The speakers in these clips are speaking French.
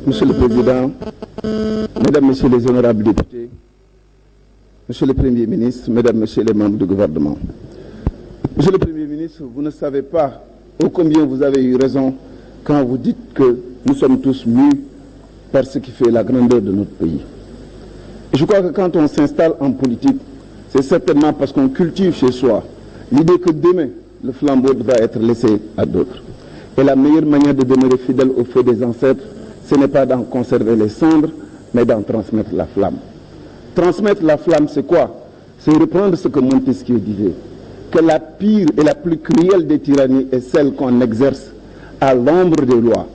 Monsieur le Président, Mesdames, Messieurs les honorables députés, Monsieur le Premier ministre, Mesdames, Messieurs les membres du gouvernement. Monsieur le Premier ministre, vous ne savez pas ô combien vous avez eu raison quand vous dites que nous sommes tous mus par ce qui fait la grandeur de notre pays. Et je crois que quand on s'installe en politique, c'est certainement parce qu'on cultive chez soi l'idée que demain, le flambeau devra être laissé à d'autres. Et la meilleure manière de demeurer fidèle au feu des ancêtres, ce n'est pas d'en conserver les cendres, mais d'en transmettre la flamme. Transmettre la flamme, c'est quoi? C'est reprendre ce que Montesquieu disait, que la pire et la plus cruelle des tyrannies est celle qu'on exerce à l'ombre des lois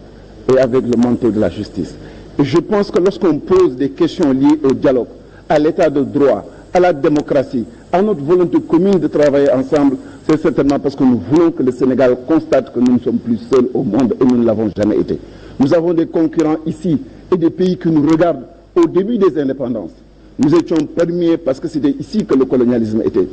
et avec le manteau de la justice. Et je pense que lorsqu'on pose des questions liées au dialogue, à l'état de droit, à la démocratie, à notre volonté commune de travailler ensemble, c'est certainement parce que nous voulons que le Sénégal constate que nous ne sommes plus seuls au monde et nous ne l'avons jamais été. Nous avons des concurrents ici et des pays qui nous regardent au début des indépendances. Nous étions premiers parce que c'était ici que le colonialisme était.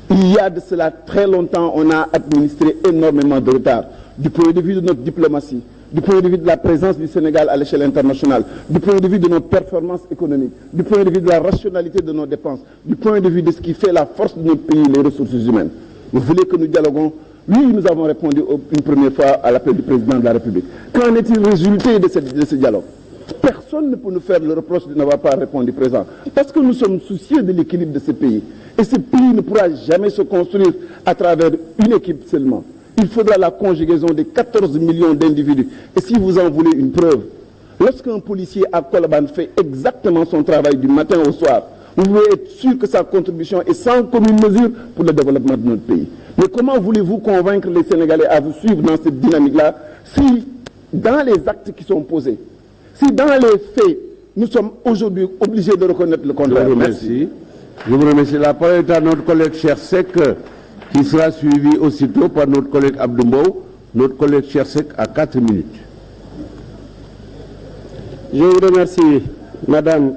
Il y a de cela très longtemps, on a administré énormément de retard du point de vue de notre diplomatie, du point de vue de la présence du Sénégal à l'échelle internationale, du point de vue de nos performances économiques, du point de vue de la rationalité de nos dépenses, du point de vue de ce qui fait la force de notre pays, les ressources humaines. Vous voulez que nous dialoguons? Oui, nous avons répondu une première fois à l'appel du président de la République. Qu'en est-il résulté de ce dialogue? Personne ne peut nous faire le reproche de n'avoir pas répondu présent. Parce que nous sommes soucieux de l'équilibre de ce pays. Et ce pays ne pourra jamais se construire à travers une équipe seulement. Il faudra la conjugaison de 14 millions d'individus. Et si vous en voulez une preuve, lorsqu'un policier à Colobane fait exactement son travail du matin au soir, vous pouvez être sûr que sa contribution est sans commune mesure pour le développement de notre pays. Mais comment voulez-vous convaincre les Sénégalais à vous suivre dans cette dynamique-là si, dans les actes qui sont posés, si dans les faits, nous sommes aujourd'hui obligés de reconnaître le contraire? Merci. Je vous remercie. La parole est à notre collègue Chersek, qui sera suivi aussitôt par notre collègue Abdoumbo. Notre collègue Chersek à 4 minutes. Je vous remercie, Madame.